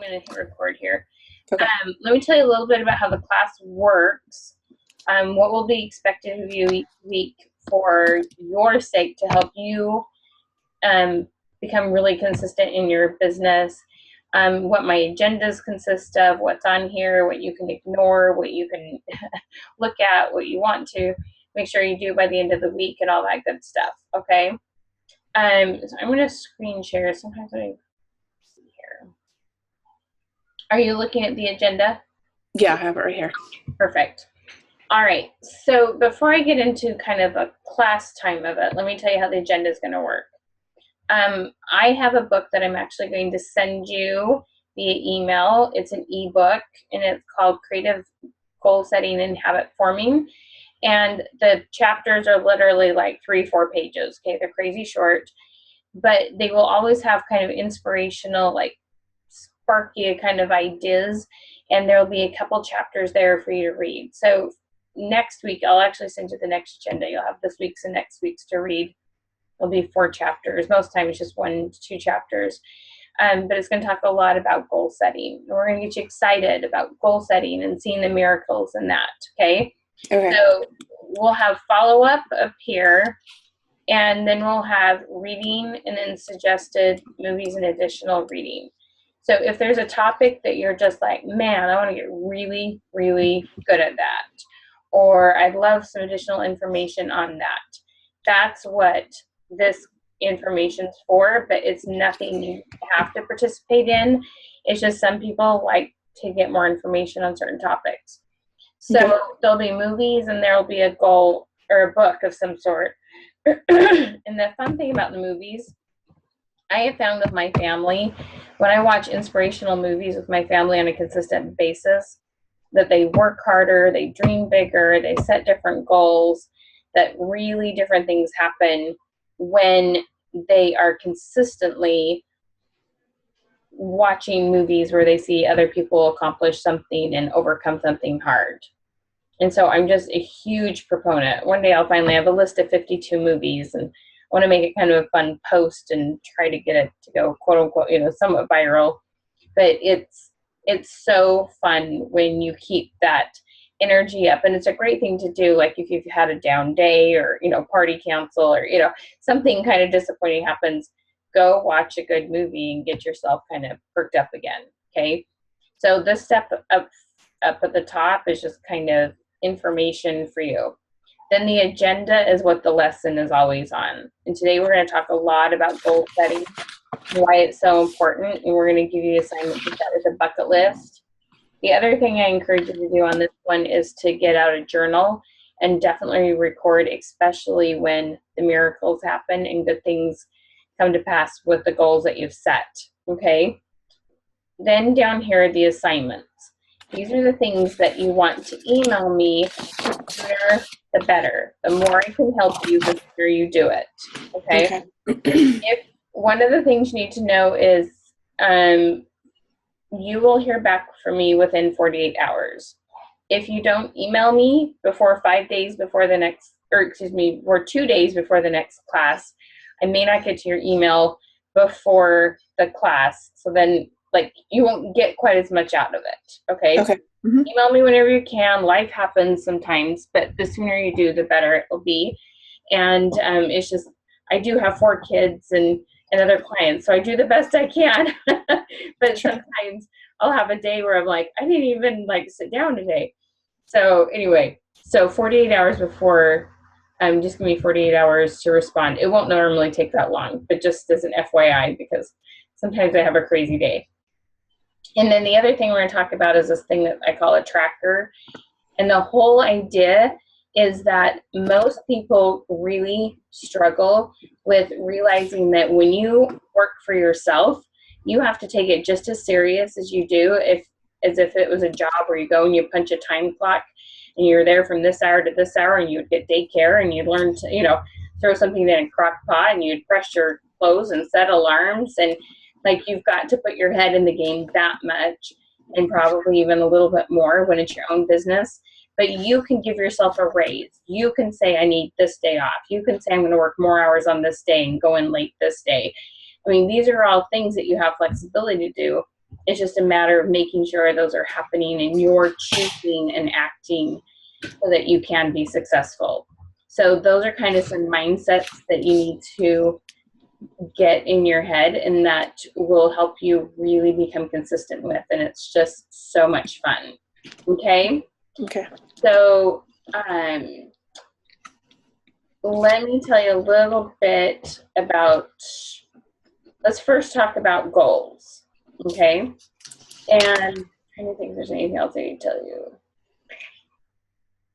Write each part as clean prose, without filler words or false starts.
I'm going to hit record here. Okay. Let me tell you a little bit about how the class works, what will be expected of you each week for your sake to help you become really consistent in your business, what my agendas consist of, what's on here, what you can ignore, what you can look at, what you want to make sure you do by the end of the week, and all that good stuff, okay? So I'm going to screen share. Sometimes I see here. Are you looking at the agenda? Yeah, I have it right here. Perfect. All right. So before I get into kind of a class time of it, let me tell you how the agenda is going to work. I have a book that I'm actually going to send you via email. It's an ebook, and it's called Creative Goal Setting and Habit Forming. And the chapters are literally like 3-4 pages. Okay, they're crazy short, but they will always have kind of inspirational, like sparky kind of ideas, and there'll be a couple chapters there for you to read. So next week, I'll actually send you the next agenda. You'll have this week's and next week's to read. There'll be 4 chapters. Most times just 1 to 2 chapters. But it's going to talk a lot about goal setting. We're going to get you excited about goal setting and seeing the miracles in that, okay? Okay. So we'll have follow-up up here, and then we'll have reading and then suggested movies and additional reading. So if there's a topic that you're just like, man, I want to get really, really good at that, or I'd love some additional information on that, that's what this information's for, but it's nothing you have to participate in. It's just some people like to get more information on certain topics. So Okay. there'll be movies, and there'll be a goal or a book of some sort. And the fun thing about the movies, I have found with my family, when I watch inspirational movies with my family on a consistent basis, that they work harder, they dream bigger, they set different goals, that really different things happen when they are consistently watching movies where they see other people accomplish something and overcome something hard. And so I'm just a huge proponent. One day I'll finally have a list of 52 movies, and I want to make it kind of a fun post and try to get it to go, quote unquote, somewhat viral. But it's so fun when you keep that energy up, and it's a great thing to do, like if you've had a down day, or party cancel, or something kind of disappointing happens, go watch a good movie and get yourself kind of perked up again. Okay, so this step up at the top is just kind of information for you. Then the agenda is what the lesson is always on, and today we're going to talk a lot about goal setting, why it's so important, and we're going to give you assignments to start with a bucket list. The other thing I encourage you to do on this one is to get out a journal and definitely record, especially when the miracles happen and good things come to pass with the goals that you've set, okay? Then down here are the assignments. These are the things that you want to email me. The sooner, the better. The more I can help you, the sooner you do it, okay? If one of the things you need to know is you will hear back from me within 48 hours. If you don't email me before 5 days before the next, or 2 days before the next class, I may not get to your email before the class. So then, you won't get quite as much out of it, okay? Okay. Mm-hmm. Email me whenever you can. Life happens sometimes, but the sooner you do, the better it will be. And it's just, I do have 4 kids and other clients, so I do the best I can. But sometimes I'll have a day where I'm like, I didn't even sit down today. So anyway, so 48 hours before, just give me 48 hours to respond. It won't normally take that long, but just as an FYI, because sometimes I have a crazy day. And then the other thing we're going to talk about is this thing that I call a tracker. And the whole idea is that most people really struggle with realizing that when you work for yourself, you have to take it just as serious as you do as if it was a job where you go and you punch a time clock and you're there from this hour to this hour, and you'd get daycare, and you'd learn to, throw something in a crock pot, and you'd press your clothes and set alarms, and you've got to put your head in the game that much, and probably even a little bit more when it's your own business. But you can give yourself a raise. You can say, I need this day off. You can say, I'm going to work more hours on this day and go in late this day. I mean, these are all things that you have flexibility to do. It's just a matter of making sure those are happening and you're choosing and acting so that you can be successful. So those are kind of some mindsets that you need to get in your head, and that will help you really become consistent with. And it's just so much fun. Okay? Okay. So let me tell you a little bit about, let's first talk about goals. Okay? And I'm trying to think if there's anything else I need to tell you.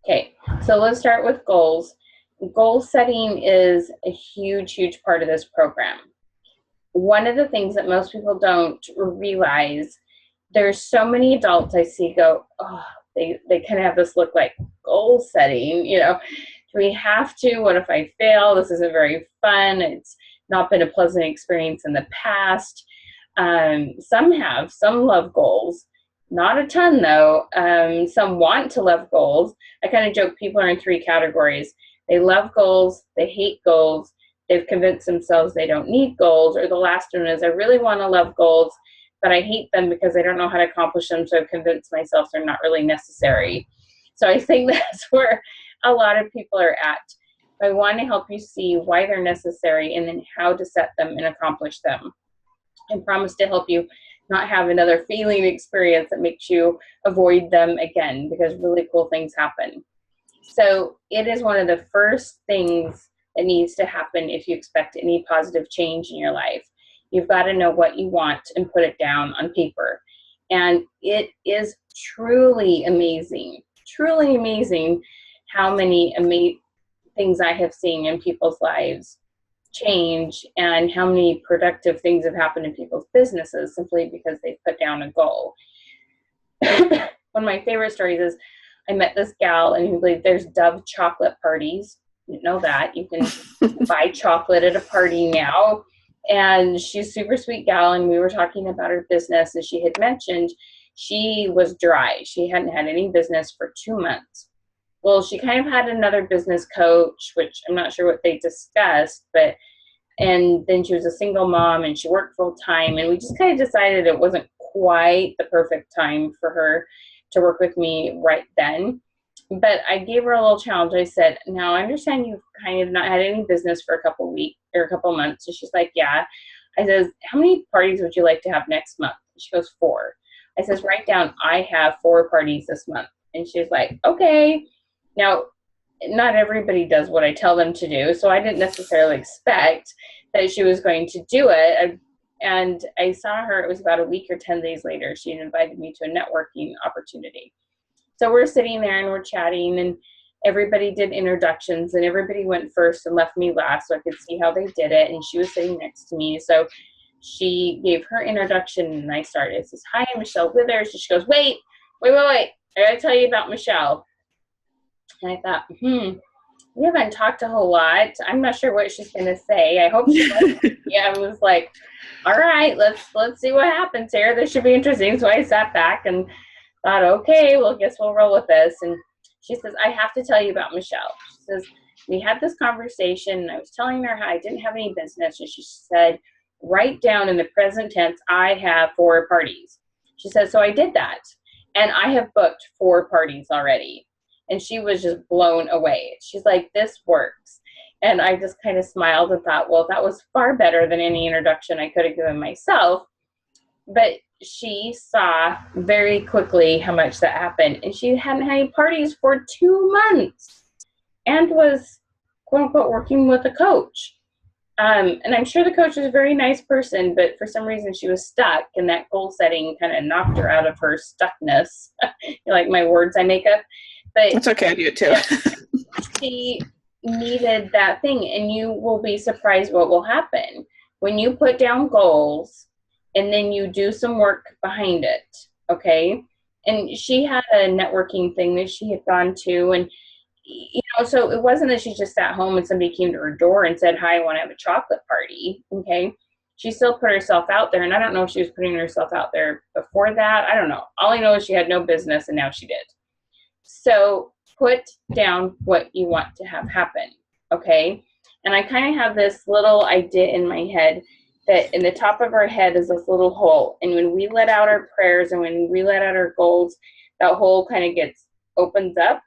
Okay, so let's start with goals. Goal setting is a huge, huge part of this program. One of the things that most people don't realize, there's so many adults I see go, oh, they kind of have this look like goal setting, you know, do we have to? What if I fail? This isn't very fun. It's not been a pleasant experience in the past. Some love goals. Not a ton, though. Some want to love goals. I kind of joke people are in 3 categories. They love goals, they hate goals, they've convinced themselves they don't need goals, or the last one is I really want to love goals, but I hate them because I don't know how to accomplish them, so I've convinced myself they're not really necessary. So I think that's where a lot of people are at. I want to help you see why they're necessary and then how to set them and accomplish them. I promise to help you not have another failing experience that makes you avoid them again, because really cool things happen. So it is one of the first things that needs to happen if you expect any positive change in your life. You've got to know what you want and put it down on paper. And it is truly amazing how many things I have seen in people's lives change, and how many productive things have happened in people's businesses simply because they put down a goal. One of my favorite stories is I met this gal, and you believe there's Dove chocolate parties. You didn't know that. You can buy chocolate at a party now. And she's a super sweet gal, and we were talking about her business, and she had mentioned she was dry. She hadn't had any business for 2 months. Well, she kind of had another business coach, which I'm not sure what they discussed, and then she was a single mom and she worked full time, and we just kind of decided it wasn't quite the perfect time for her to work with me right then. But I gave her a little challenge. I said, now I understand you've kind of not had any business for a couple weeks or a couple months. And she's like, yeah. I says, how many parties would you like to have next month? She goes, 4. I says, write down, I have 4 parties this month. And she's like, okay. Now, not everybody does what I tell them to do, so I didn't necessarily expect that she was going to do it. And I saw her, it was about a week or 10 days later, she invited me to a networking opportunity. So we're sitting there and we're chatting, and everybody did introductions, and everybody went first and left me last so I could see how they did it, and she was sitting next to me. So she gave her introduction, and I started. It says, hi, I'm Michelle Withers. And she goes, wait. I gotta tell you about Michelle. And I thought, we haven't talked a whole lot. I'm not sure what she's going to say. I hope she does. Yeah, I was like, all right, let's see what happens here. This should be interesting. So I sat back and thought, okay, well, guess we'll roll with this. And she says, I have to tell you about Michelle. She says, we had this conversation, and I was telling her how I didn't have any business. And she said, write down in the present tense, I have 4 parties. She said, so I did that. And I have booked 4 parties already. And she was just blown away. She's like, this works. And I just kind of smiled and thought, well, that was far better than any introduction I could have given myself. But she saw very quickly how much that happened. And she hadn't had any parties for 2 months and was, quote unquote, working with a coach. And I'm sure the coach was a very nice person, but for some reason she was stuck, and that goal setting kind of knocked her out of her stuckness. You like my words I make up? But it's okay, I do it too. She needed that thing, and you will be surprised what will happen when you put down goals and then you do some work behind it. Okay. And she had a networking thing that she had gone to, and so it wasn't that she just sat home and somebody came to her door and said, hi, I want to have a chocolate party. Okay. She still put herself out there, and I don't know if she was putting herself out there before that. I don't know. All I know is she had no business, and now she did. So put down what you want to have happen, okay? And I kind of have this little idea in my head that in the top of our head is this little hole. And when we let out our prayers and when we let out our goals, that hole kind of opens up.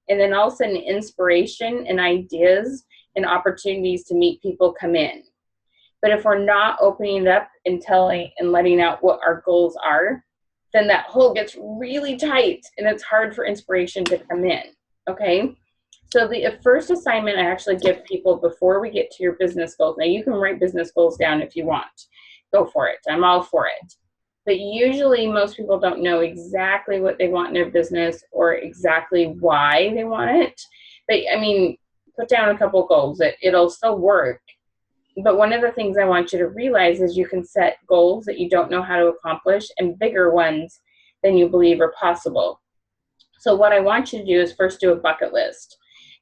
And then all of a sudden inspiration and ideas and opportunities to meet people come in. But if we're not opening it up and telling and letting out what our goals are, then that hole gets really tight and it's hard for inspiration to come in. Okay? So the first assignment I actually give people before we get to your business goals. Now you can write business goals down if you want. Go for it. I'm all for it. But usually most people don't know exactly what they want in their business or exactly why they want it. But I mean, put down a couple goals. It'll still work. But one of the things I want you to realize is you can set goals that you don't know how to accomplish and bigger ones than you believe are possible. So what I want you to do is first do a bucket list.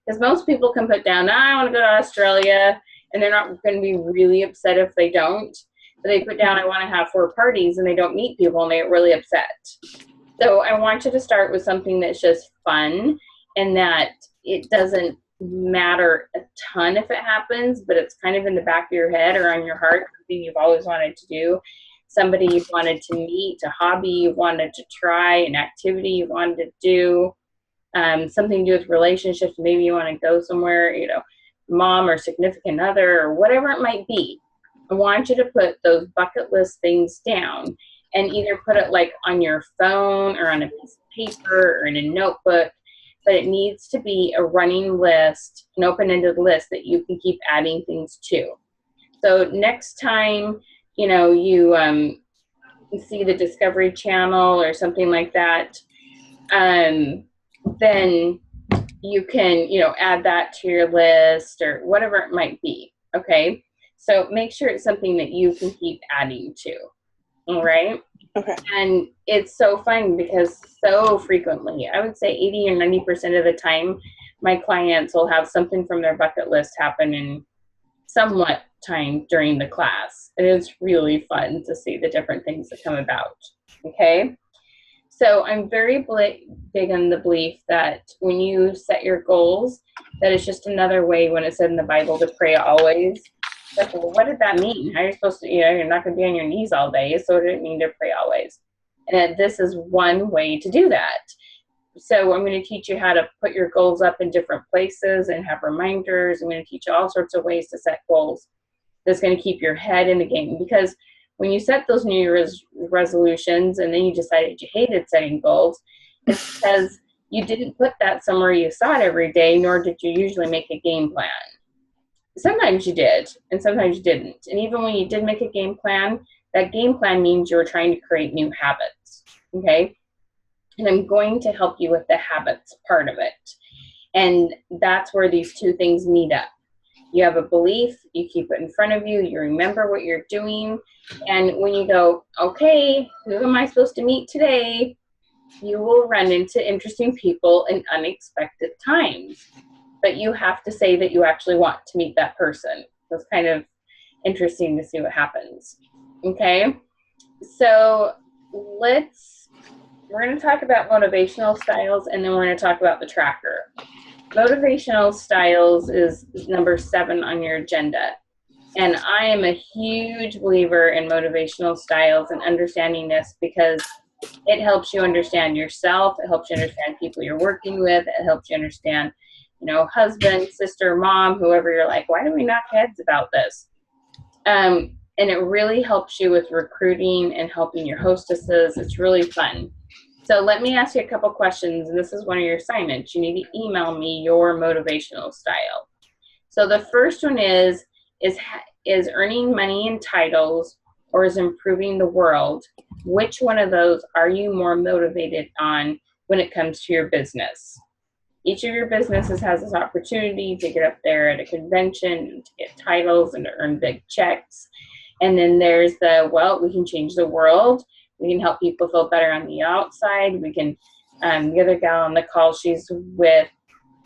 Because most people can put down, I want to go to Australia, and they're not going to be really upset if they don't. But they put down, I want to have 4 parties, and they don't meet people, and they get really upset. So I want you to start with something that's just fun, and that it doesn't matter a ton if it happens, but it's kind of in the back of your head or on your heart, something you've always wanted to do, somebody you've wanted to meet, a hobby you wanted to try, an activity you wanted to do, something to do with relationships. Maybe you want to go somewhere, mom or significant other or whatever it might be. I want you to put those bucket list things down and either put it like on your phone or on a piece of paper or in a notebook, but it needs to be a running list, an open-ended list that you can keep adding things to. So next time, you see the Discovery Channel or something like that, then you can, add that to your list or whatever it might be, okay? So make sure it's something that you can keep adding to, all right? Okay. And it's so fun because so frequently, I would say 80 or 90% of the time, my clients will have something from their bucket list happen in somewhat time during the class. It is really fun to see the different things that come about, okay? So I'm very big on the belief that when you set your goals, that it's just another way when it said in the Bible to pray always. Like, well, what did that mean? How are you supposed to, you're not going to be on your knees all day, so what did it mean to pray always? And this is one way to do that. So I'm going to teach you how to put your goals up in different places and have reminders. I'm going to teach you all sorts of ways to set goals that's going to keep your head in the game. Because when you set those New Year's resolutions and then you decided you hated setting goals, it's because you didn't put that somewhere you saw it every day, nor did you usually make a game plan. Sometimes you did, and sometimes you didn't. And even when you did make a game plan, that game plan means you were trying to create new habits, okay? And I'm going to help you with the habits part of it. And that's where these two things meet up. You have a belief, you keep it in front of you, you remember what you're doing, and when you go, okay, who am I supposed to meet today? You will run into interesting people in unexpected times. But you have to say that you actually want to meet that person. So it's kind of interesting to see what happens. Okay? So we're going to talk about motivational styles, and then we're going to talk about the tracker. Motivational styles is number 7 on your agenda. And I am a huge believer in motivational styles and understanding this because it helps you understand yourself. It helps you understand people you're working with. It helps you understand, husband, sister, mom, whoever you're like, why do we knock heads about this? And it really helps you with recruiting and helping your hostesses. It's really fun. So let me ask you a couple questions, and this is one of your assignments. You need to email me your motivational style. So the first one is earning money in titles or is improving the world? Which one of those are you more motivated on when it comes to your business? Each of your businesses has this opportunity to get up there at a convention, to get titles and to earn big checks. And then there's we can change the world. We can help people feel better on the outside. We can, the other gal on the call, she's with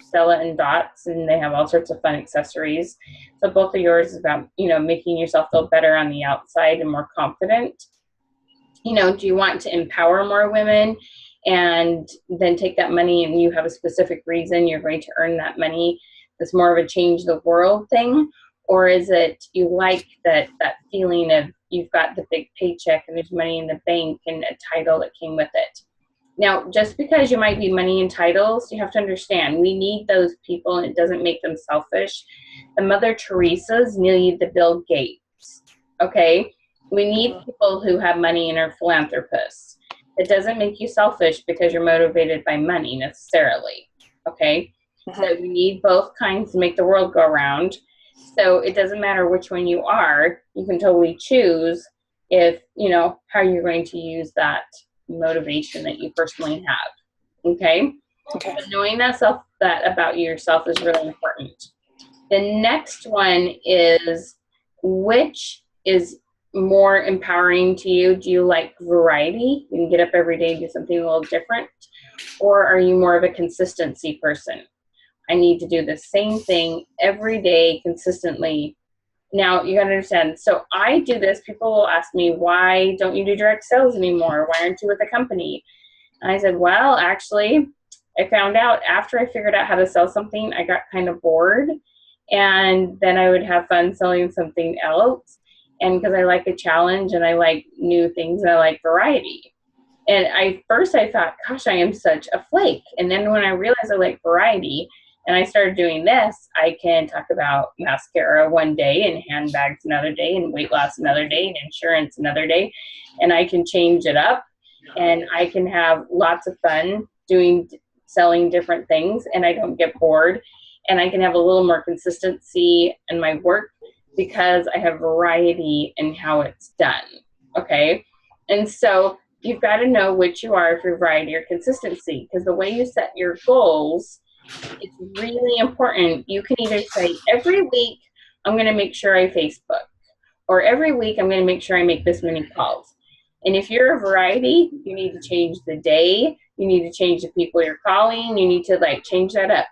Stella and Dots, and they have all sorts of fun accessories. So both of yours is about, making yourself feel better on the outside and more confident. Do you want to empower more women and then take that money and you have a specific reason you're going to earn that money? That's more of a change the world thing. Or is it you like that feeling of you've got the big paycheck and there's money in the bank and a title that came with it? Now, just because you might be money and titles, you have to understand we need those people, and it doesn't make them selfish. The Mother Teresa's need the Bill Gates. Okay? We need people who have money and are philanthropists. It doesn't make you selfish because you're motivated by money necessarily. Okay? So we need both kinds to make the world go around. So it doesn't matter which one you are. You can totally choose if, how you're going to use that motivation that you personally have. Okay? Okay. So knowing that about yourself is really important. The next one is, which is more empowering to you? Do you like variety? You can get up every day and do something a little different. Or are you more of a consistency person? I need to do the same thing every day consistently. Now, you got to understand. So I do this. People will ask me, why don't you do direct sales anymore? Why aren't you with the company? And I said, well, actually, I found out after I figured out how to sell something, I got kind of bored. And then I would have fun selling something else. And because I like a challenge and I like new things and I like variety. And first I thought, gosh, I am such a flake. And then when I realized I like variety, and I started doing this, I can talk about mascara one day and handbags another day and weight loss another day and insurance another day. And I can change it up and I can have lots of fun selling different things, and I don't get bored. And I can have a little more consistency in my work because I have variety in how it's done. Okay? And so you've got to know which you are for variety or consistency, because the way you set your goals, it's really important. You can either say, every week I'm going to make sure I Facebook, or every week I'm going to make sure I make this many calls. And if you're a variety, you need to change the day. You need to change the people you're calling. You need to change that up.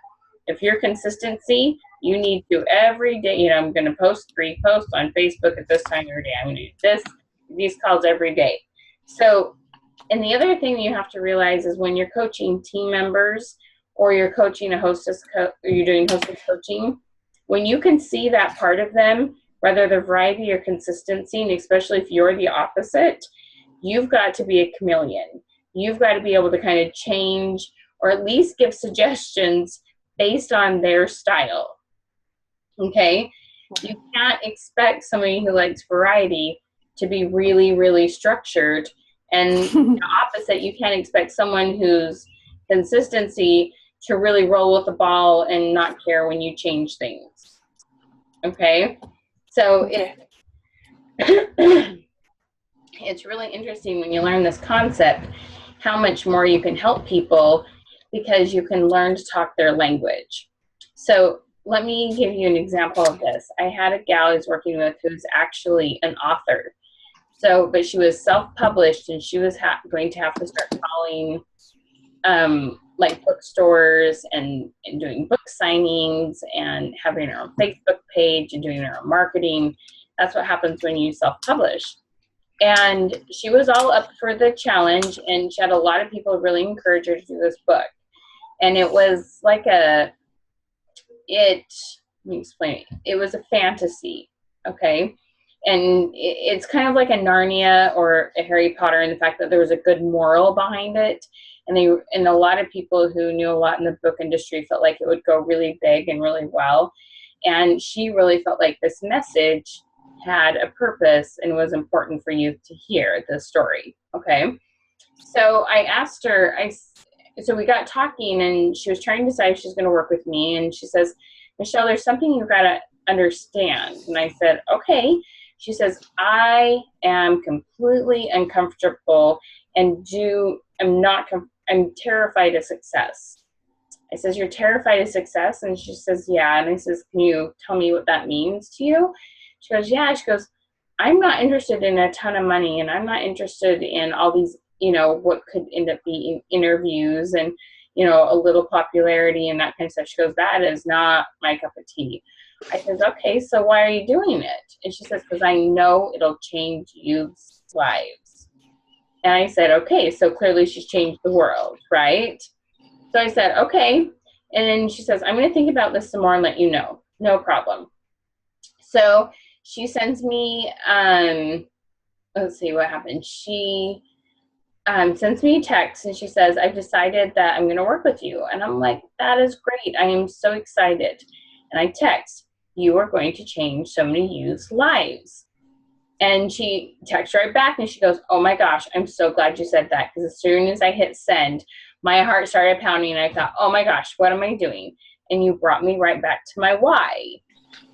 If you're consistency, you need to every day, I'm going to post 3 posts on Facebook at this time every day. I'm going to do these calls every day. So, and the other thing you have to realize is when you're coaching team members, or you're coaching a hostess, or you're doing hostess coaching, when you can see that part of them, whether they're variety or consistency, and especially if you're the opposite, you've got to be a chameleon. You've got to be able to kind of change, or at least give suggestions based on their style. Okay? You can't expect somebody who likes variety to be really, really structured. And the opposite, you can't expect someone who's consistency to really roll with the ball and not care when you change things. Okay? So it's really interesting when you learn this concept, how much more you can help people because you can learn to talk their language. So let me give you an example of this. I had a gal I was working with who's actually an author. So, but she was self-published, and she was going to have to start calling bookstores and doing book signings and having her own Facebook page and doing her own marketing. That's what happens when you self-publish. And she was all up for the challenge, and she had a lot of people really encourage her to do this book. And it was let me explain. It was a fantasy, okay? And it's kind of like a Narnia or a Harry Potter in the fact that there was a good moral behind it. And a lot of people who knew a lot in the book industry felt like it would go really big and really well. And she really felt like this message had a purpose and was important for you to hear the story. Okay. So I asked her, so we got talking, and she was trying to decide if she's going to work with me. And she says, Michelle, there's something you've got to understand. And I said, okay. She says, I am completely uncomfortable and I'm terrified of success. I says, you're terrified of success? And she says, yeah. And I says, can you tell me what that means to you? She goes, yeah. She goes, I'm not interested in a ton of money, and I'm not interested in all these, what could end up being interviews and, a little popularity and that kind of stuff. She goes, that is not my cup of tea. I says, okay, so why are you doing it? And she says, because I know it'll change youth's lives. And I said, okay, so clearly she's changed the world, right? So I said, okay. And then she says, I'm going to think about this some more and let you know. No problem. So she sends me, let's see what happened. She sends me a text and she says, I've decided that I'm going to work with you. And I'm like, that is great. I am so excited. And I text, you are going to change so many youth's lives. And she texts right back and she goes, oh my gosh, I'm so glad you said that. Because as soon as I hit send, my heart started pounding and I thought, oh my gosh, what am I doing? And you brought me right back to my why.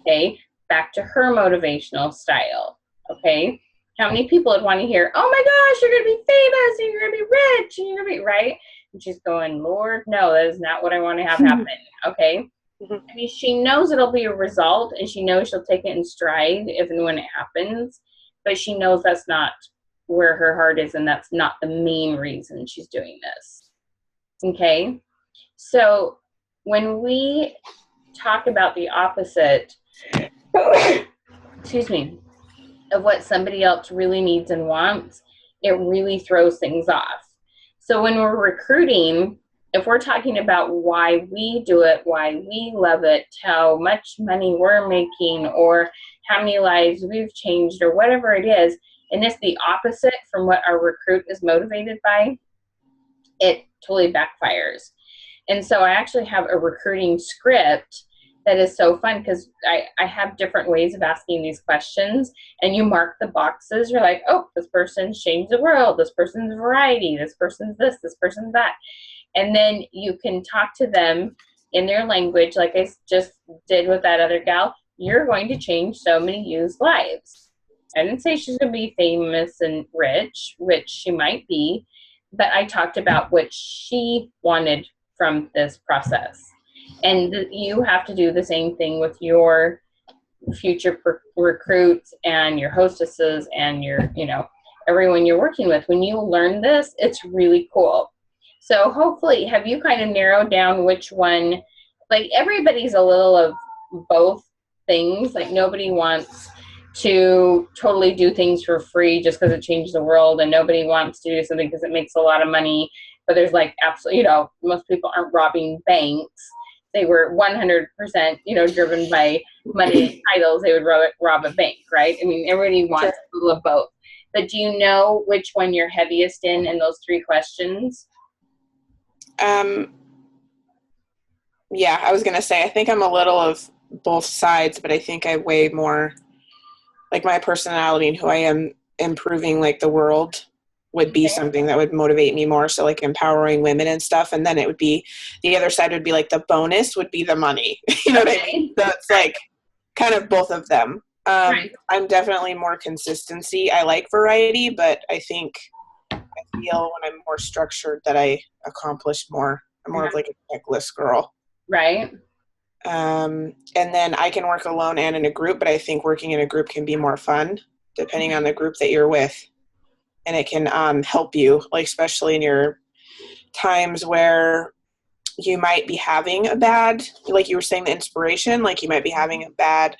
Okay, back to her motivational style. Okay, how many people would want to hear, oh my gosh, you're going to be famous and you're going to be rich and you're going to be, right? And she's going, Lord, no, that is not what I want to have happen. Okay. I mean, she knows it'll be a result and she knows she'll take it in stride if and when it happens, but she knows that's not where her heart is and that's not the main reason she's doing this. Okay. So when we talk about the opposite, excuse me, of what somebody else really needs and wants, it really throws things off. So when we're recruiting, if we're talking about why we do it, why we love it, how much money we're making, or how many lives we've changed, or whatever it is, and it's the opposite from what our recruit is motivated by, it totally backfires. And so I actually have a recruiting script that is so fun because I have different ways of asking these questions, and you mark the boxes. You're like, oh, this person's changed the world, this person's variety, this person's this person's that. And then you can talk to them in their language, like I just did with that other gal. You're going to change so many youth's lives. I didn't say she's going to be famous and rich, which she might be, but I talked about what she wanted from this process. And you have to do the same thing with your future recruits and your hostesses and your, everyone you're working with. When you learn this, it's really cool. So hopefully, have you kind of narrowed down which one, like everybody's a little of both things. Like nobody wants to totally do things for free just because it changes the world, and nobody wants to do something because it makes a lot of money. But there's like absolutely, most people aren't robbing banks. They were 100%, driven by money and titles, they would rob a bank, right? I mean, everybody wants a little of both. But do you know which one you're heaviest in those three questions? Yeah, I was going to say, I think I'm a little of both sides, but I think I weigh more like my personality and who I am improving, like the world would be something that would motivate me more. So like empowering women and stuff. And then it would be, the other side would be like the bonus would be the money. You know what I mean? So it's like kind of both of them. I'm definitely more consistency. I like variety, but I think I feel when I'm more structured that I accomplish more. I'm more of like a checklist girl. Right. And then I can work alone and in a group, but I think working in a group can be more fun depending on the group that you're with. And it can help you, like especially in your times where you might be having a bad, like you were saying, the inspiration, like you might be having a bad,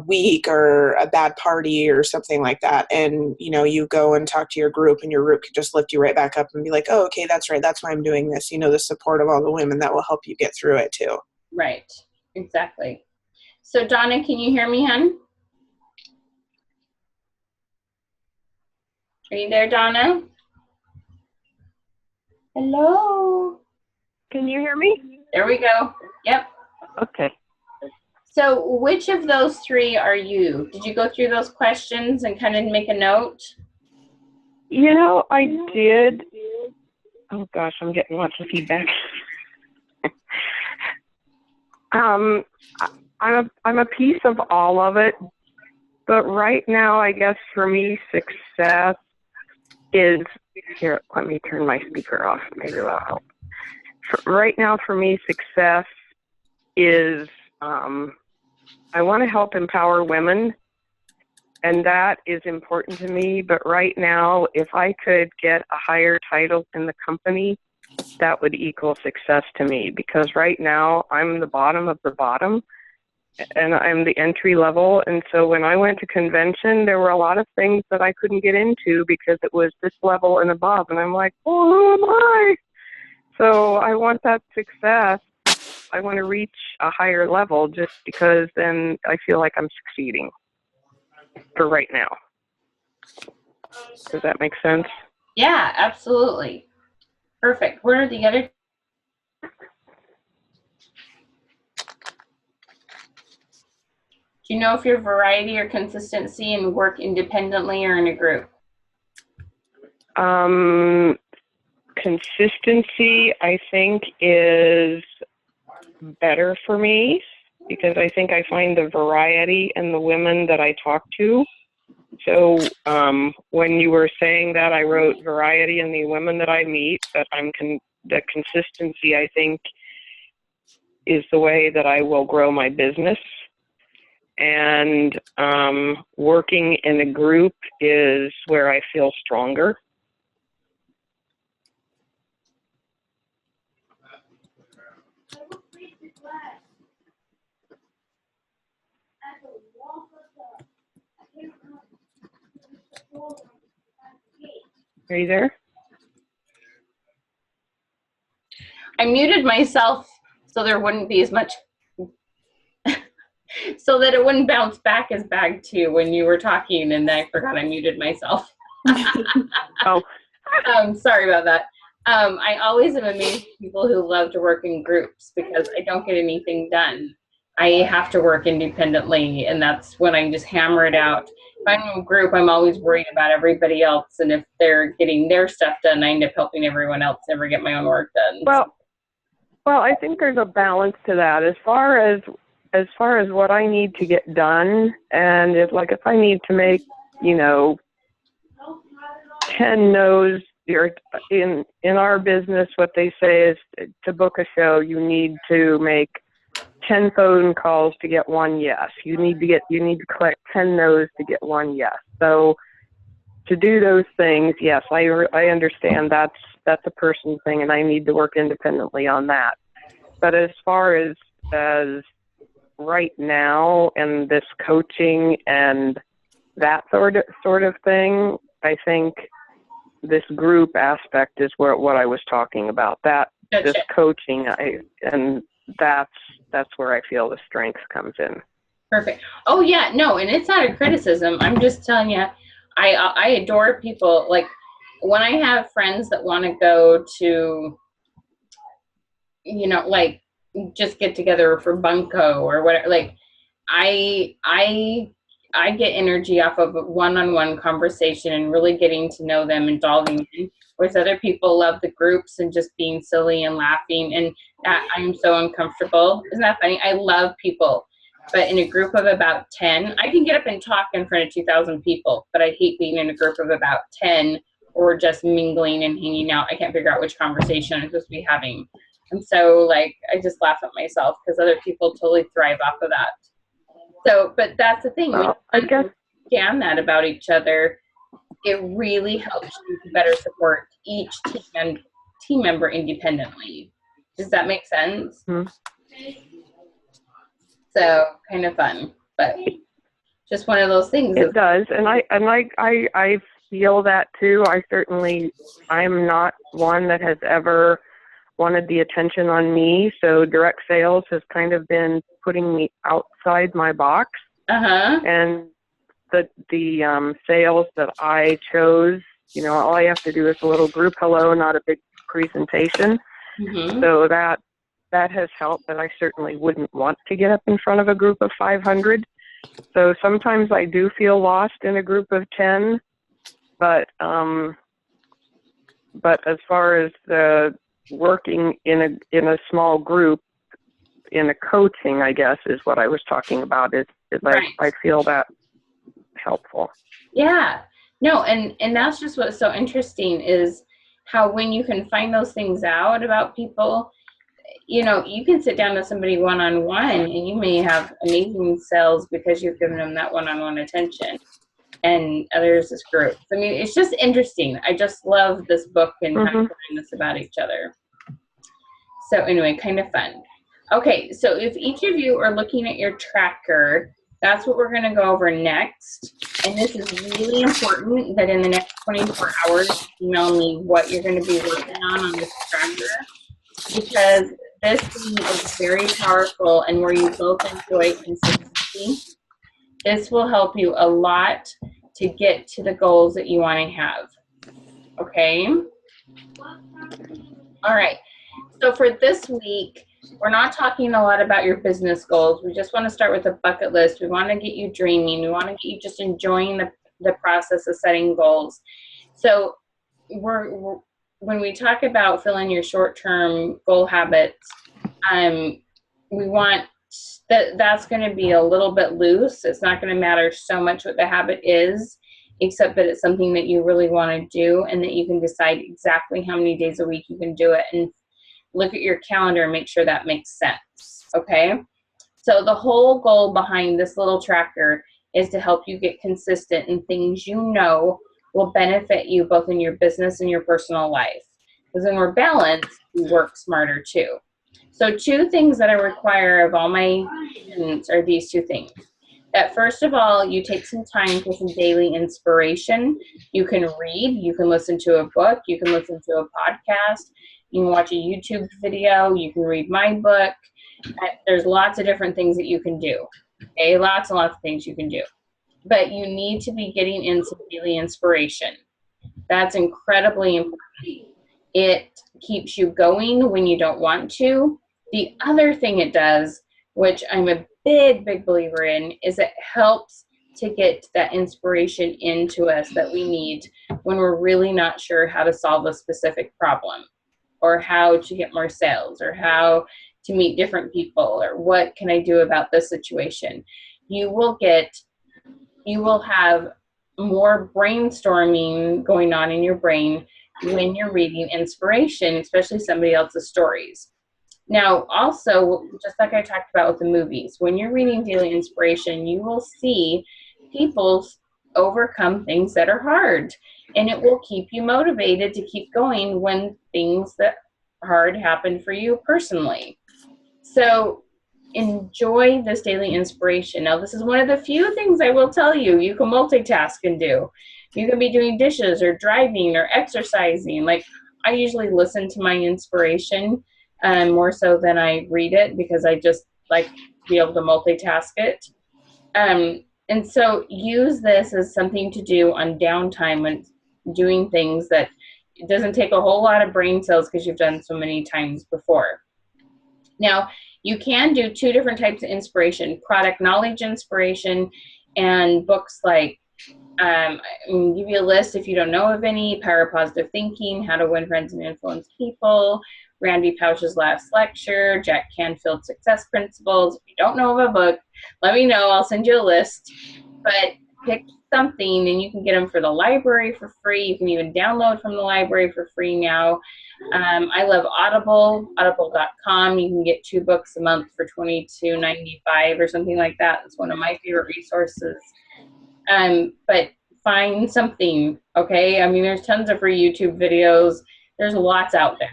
week or a bad party or something like that. And, you go and talk to your group and your group can just lift you right back up and be like, oh, okay, that's right. That's why I'm doing this. The support of all the women that will help you get through it too. Right. Exactly. So Donna, can you hear me, hon? Are you there, Donna? Hello? Can you hear me? There we go. Yep. Okay. So which of those three are you? Did you go through those questions and kind of make a note? I did. Oh gosh, I'm getting lots of feedback. I'm a piece of all of it, but right now, I guess for me, success is here. Let me turn my speaker off. Maybe that'll help. Right now, for me, success is I want to help empower women, and that is important to me. But right now, if I could get a higher title in the company, that would equal success to me, because right now I'm the bottom of the bottom and I'm the entry level. And so when I went to convention, there were a lot of things that I couldn't get into because it was this level and above. And I'm like, well, who am I? So I want that success. reach a higher level just because then I feel like I'm succeeding for right now. Does that make sense? Yeah, absolutely. Perfect. What are the other? Do you know if you're variety or consistency and work independently or in a group? Consistency, I think, is better for me because I think I find the variety in the women that I talk to. So when you were saying that, I wrote variety in the women that I meet, that the consistency, I think, is the way that I will grow my business. And working in a group is where I feel stronger. Are you there? I muted myself so there wouldn't be as much, so that it wouldn't bounce back as bad too when you were talking, and I forgot I muted myself. Oh. Sorry about that. I always am amazed at people who love to work in groups because I don't get anything done. I have to work independently, and that's when I just hammer it out. If I'm in a group, I'm always worried about everybody else, and if they're getting their stuff done, I end up helping everyone else, never get my own work done. Well, I think there's a balance to that. As far as what I need to get done, and if I need to make, 10 no's, in our business, what they say is to book a show, you need to make 10 phone calls to get one yes. You need to collect 10 no's to get one yes. So to do those things, yes, I understand that's a person thing, and I need to work independently on that. But as far as right now and this coaching and that sort of thing, I think this group aspect is what I was talking about. This coaching, and that's where I feel the strength comes in. Perfect. Oh yeah, no, and it's not a criticism. I'm just telling you, I adore people. Like when I have friends that want to go to, like just get together for bunko or whatever. Like I get energy off of a one-on-one conversation and really getting to know them and delving in. Whereas other people love the groups and just being silly and laughing, and I'm so uncomfortable. Isn't that funny? I love people, but in a group of about 10, I can get up and talk in front of 2,000 people, but I hate being in a group of about 10 or just mingling and hanging out. I can't figure out which conversation I'm supposed to be having. And so, I just laugh at myself because other people totally thrive off of that. So, but that's the thing. Well, I guess understand that about each other, it really helps you to better support each team member independently. Does that make sense? Mm-hmm. So kind of fun, but just one of those things. It does, and I feel that too. I'm not one that has ever wanted the attention on me, so direct sales has kind of been putting me outside my box. And the sales that I chose, all I have to do is a little group hello, not a big presentation. So that has helped, but I certainly wouldn't want to get up in front of a group of 500. So sometimes I do feel lost in a group of 10, but as far as the working in a small group, in a coaching, I guess, is what I was talking about. Is right. I feel that helpful. Yeah. No, and that's just what's so interesting is how when you can find those things out about people, you can sit down with somebody one-on-one and you may have amazing sales because you've given them that one-on-one attention, and others is groups. I mean, it's just interesting. I just love this book and kind of learning this about each other. So anyway, kind of fun. Okay, so if each of you are looking at your tracker, that's what we're going to go over next. And this is really important that in the next 24 hours, email me what you're going to be working on this tracker, because this thing is very powerful and where you both enjoy consistency. This will help you a lot to get to the goals that you want to have. Okay? All right. So for this week, we're not talking a lot about your business goals. We just want to start with a bucket list. We want to get you dreaming. We want to get you just enjoying the process of setting goals. So when we talk about filling your short-term goal habits, we want that's going to be a little bit loose. It's not going to matter so much what the habit is, except that it's something that you really want to do and that you can decide exactly how many days a week you can do it and look at your calendar and make sure that makes sense, okay? So the whole goal behind this little tracker is to help you get consistent in things you know will benefit you both in your business and your personal life. Because when we're balanced, we work smarter too. So 2 things that I require of all my students are these 2 things. That first of all, you take some time for some daily inspiration. You can read, you can listen to a book, you can listen to a podcast, you can watch a YouTube video, you can read my book. There's lots of different things that you can do. Okay, lots and lots of things you can do. But you need to be getting in some daily inspiration. That's incredibly important. It keeps you going when you don't want to. The other thing it does, which I'm a big believer in, is it helps to get that inspiration into us that we need when we're really not sure how to solve a specific problem or how to get more sales or how to meet different people or what can I do about this situation. You will have more brainstorming going on in your brain when you're reading inspiration, especially somebody else's stories. Now, also, just like I talked about with the movies, when you're reading daily inspiration, you will see people overcome things that are hard, and it will keep you motivated to keep going when things that hard happen for you personally. So enjoy this daily inspiration. Now, this is one of the few things I will tell you can multitask and do. You can be doing dishes or driving or exercising. Like, I usually listen to my inspiration more so than I read it because I just like to be able to multitask it. And so use this as something to do on downtime when doing things that it doesn't take a whole lot of brain cells because you've done so many times before. Now, you can do 2 different types of inspiration, product knowledge inspiration and books like, I can give you a list if you don't know of any, Power of Positive Thinking, How to Win Friends and Influence People, Randy Pausch's Last Lecture, Jack Canfield's Success Principles. If you don't know of a book, let me know. I'll send you a list. But pick something, and you can get them for the library for free. You can even download from the library for free now. I love Audible, audible.com. You can get 2 books a month for $22.95 or something like that. It's one of my favorite resources. But find something, okay? I mean, there's tons of free YouTube videos. There's lots out there.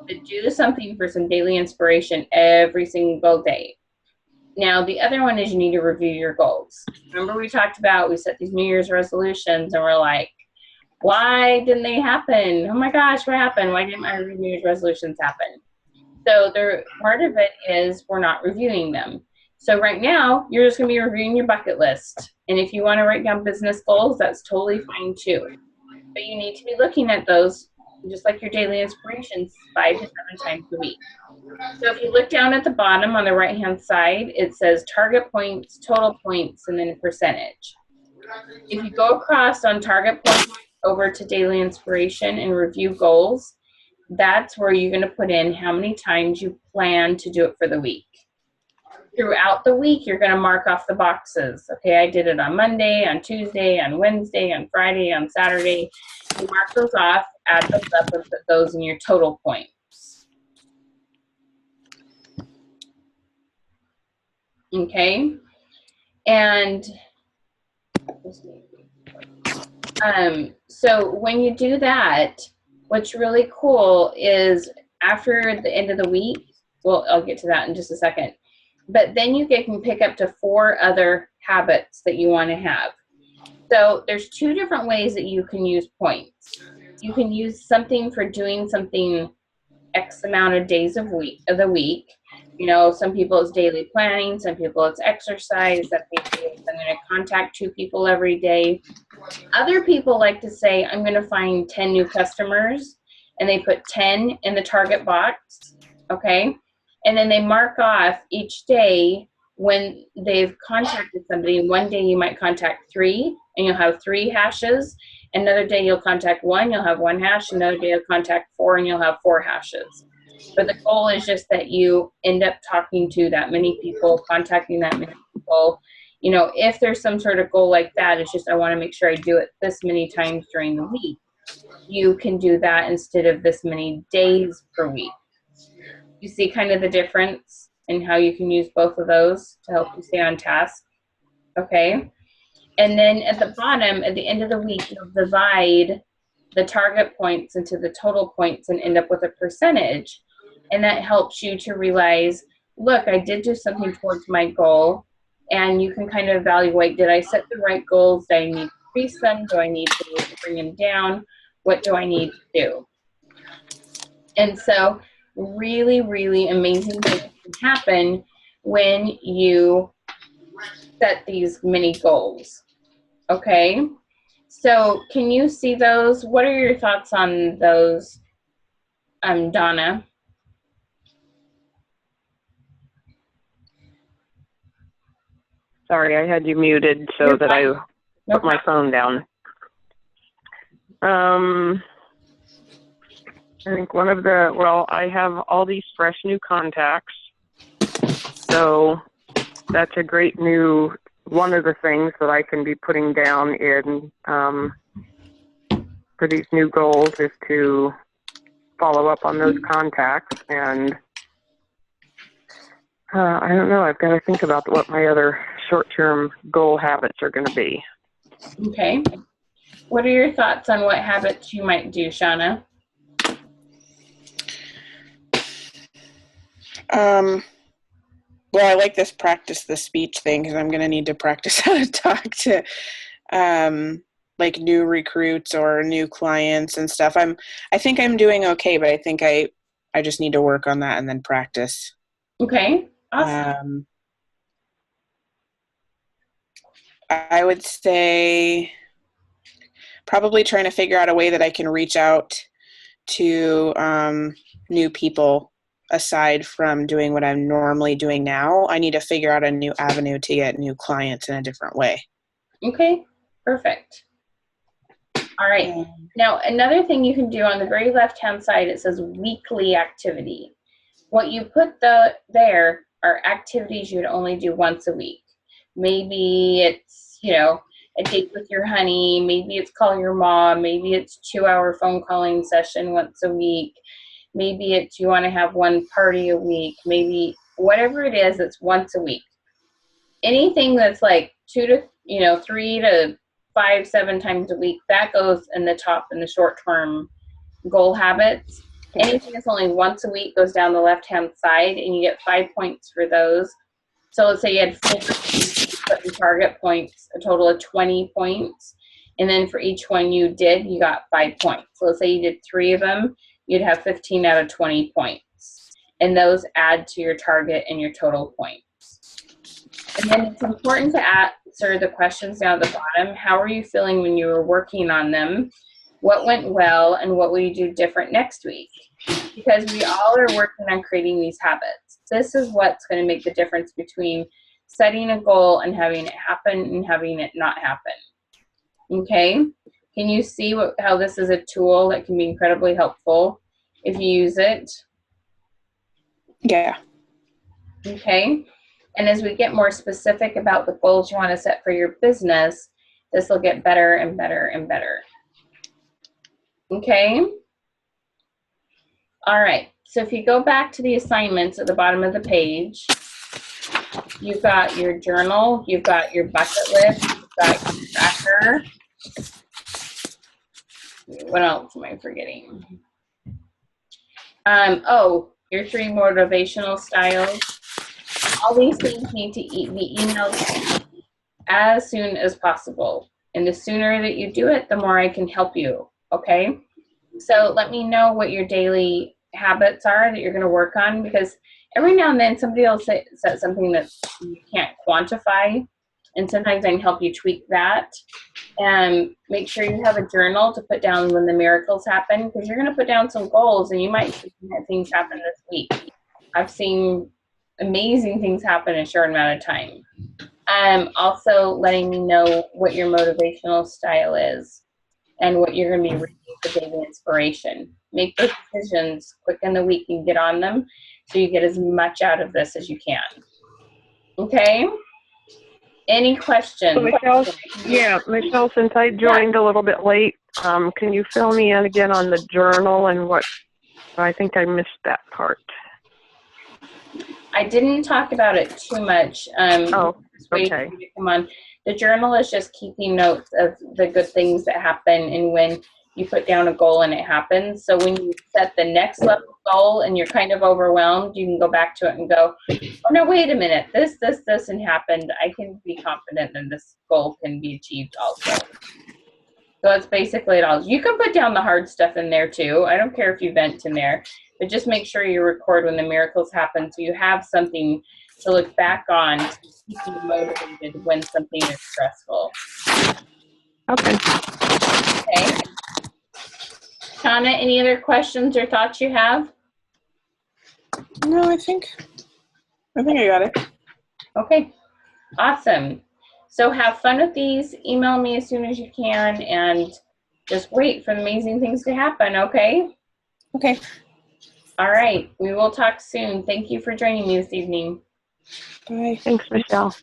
But do something for some daily inspiration every single day. Now, the other one is you need to review your goals. Remember we talked about, we set these New Year's resolutions and we're like, why didn't they happen? Oh my gosh, what happened? Why didn't my New Year's resolutions happen? So part of it is we're not reviewing them. So right now, you're just going to be reviewing your bucket list. And if you want to write down business goals, that's totally fine too. But you need to be looking at those, just like your daily inspirations, 5 to 7 times a week. So if you look down at the bottom on the right-hand side, it says target points, total points, and then a percentage. If you go across on target points over to daily inspiration and review goals, that's where you're going to put in how many times you plan to do it for the week. Throughout the week, you're going to mark off the boxes. Okay, I did it on Monday, on Tuesday, on Wednesday, on Friday, on Saturday. You mark those off, add those up, and put those in your total points. Okay, and so when you do that, what's really cool is after the end of the week, well, I'll get to that in just a second, but then you can pick up to 4 other habits that you want to have. So there's 2 different ways that you can use points. You can use something for doing something X amount of days of the week. You know, some people it's daily planning, some people it's exercise, some people it's I'm going to contact 2 people every day. Other people like to say, I'm going to find 10 new customers, and they put 10 in the target box, okay? And then they mark off each day when they've contacted somebody. One day you might contact 3, and you'll have 3 hashes. Another day you'll contact 1, you'll have 1 hash. Another day you'll contact 4, and you'll have 4 hashes. But the goal is just that you end up talking to that many people, contacting that many people. You know, if there's some sort of goal like that, it's just I want to make sure I do it this many times during the week. You can do that instead of this many days per week. You see kind of the difference in how you can use both of those to help you stay on task. Okay. And then at the bottom, at the end of the week, you'll divide the target points into the total points and end up with a percentage. And that helps you to realize, look, I did do something towards my goal. And you can kind of evaluate, did I set the right goals? Do I need to increase them? Do I need to bring them down? What do I need to do? And so really, really amazing things can happen when you set these mini goals. Okay? So can you see those? What are your thoughts on those, Donna? Sorry, I had you muted so You're that fine. I put my phone down. I think I have all these fresh new contacts. So that's a great one of the things that I can be putting down in for these new goals is to follow up on those contacts. And I don't know, I've got to think about what my other short-term goal habits are going to be. Okay. What are your thoughts on what habits you might do, Shauna? Well, I like this practice the speech thing because I'm going to need to practice how to talk to like new recruits or new clients and stuff. I think I'm doing okay, but I think I just need to work on that and then practice. Okay. Awesome. I would say probably trying to figure out a way that I can reach out to new people aside from doing what I'm normally doing now. I need to figure out a new avenue to get new clients in a different way. Okay, perfect. All right. Now, another thing you can do on the very left-hand side, it says weekly activity. What you put there are activities you would only do once a week. Maybe it's, you know, a date with your honey. Maybe it's call your mom. Maybe it's 2-hour phone calling session once a week. Maybe it's you want to have one party a week. Maybe whatever it is, it's once a week. Anything that's like 3 to 5, 7 times a week, that goes in the top in the short-term goal habits. Anything that's only once a week goes down the left-hand side, and you get 5 points for those. So let's say you had 4 target points, a total of 20 points. And then for each one you did, you got 5 points. So let's say you did 3 of them, you'd have 15 out of 20 points. And those add to your target and your total points. And then it's important to answer the questions down at the bottom. How are you feeling when you were working on them? What went well, and what will you do different next week? Because we all are working on creating these habits. This is what's going to make the difference between setting a goal and having it happen and having it not happen. Okay? Can you see how this is a tool that can be incredibly helpful if you use it? Yeah. Okay? And as we get more specific about the goals you want to set for your business, this will get better and better and better. Okay? All right. So if you go back to the assignments at the bottom of the page, you've got your journal, you've got your bucket list, you've got your tracker. What else am I forgetting? Your 3 motivational styles. All these things need to be emailed as soon as possible. And the sooner that you do it, the more I can help you. Okay? So let me know what your daily habits are that you're going to work on, because every now and then somebody will set something that you can't quantify, and sometimes I can help you tweak that. And make sure you have a journal to put down when the miracles happen, because you're going to put down some goals and you might see things happen this week. I've seen amazing things happen in a short amount of time. Also letting me know what your motivational style is and what you're going to be reading for daily inspiration. Make those decisions quick in the week and get on them so you get as much out of this as you can. Okay? Any questions? So Michelle, since I joined a little bit late, can you fill me in again on the journal and what? I think I missed that part. I didn't talk about it too much. Okay. Come on. The journal is just keeping notes of the good things that happen and when you put down a goal and it happens. So when you set the next level goal and you're kind of overwhelmed, you can go back to it and go, oh no, wait a minute, this, and happened. I can be confident that this goal can be achieved also. So that's basically it all. You can put down the hard stuff in there too. I don't care if you vent in there, but just make sure you record when the miracles happen so you have something to look back on to keep you motivated when something is stressful. Okay. Okay. Tana, any other questions or thoughts you have? No, I think I got it. Okay. Awesome. So have fun with these. Email me as soon as you can and just wait for amazing things to happen, okay? Okay. All right. We will talk soon. Thank you for joining me this evening. Bye. Thanks, Michelle.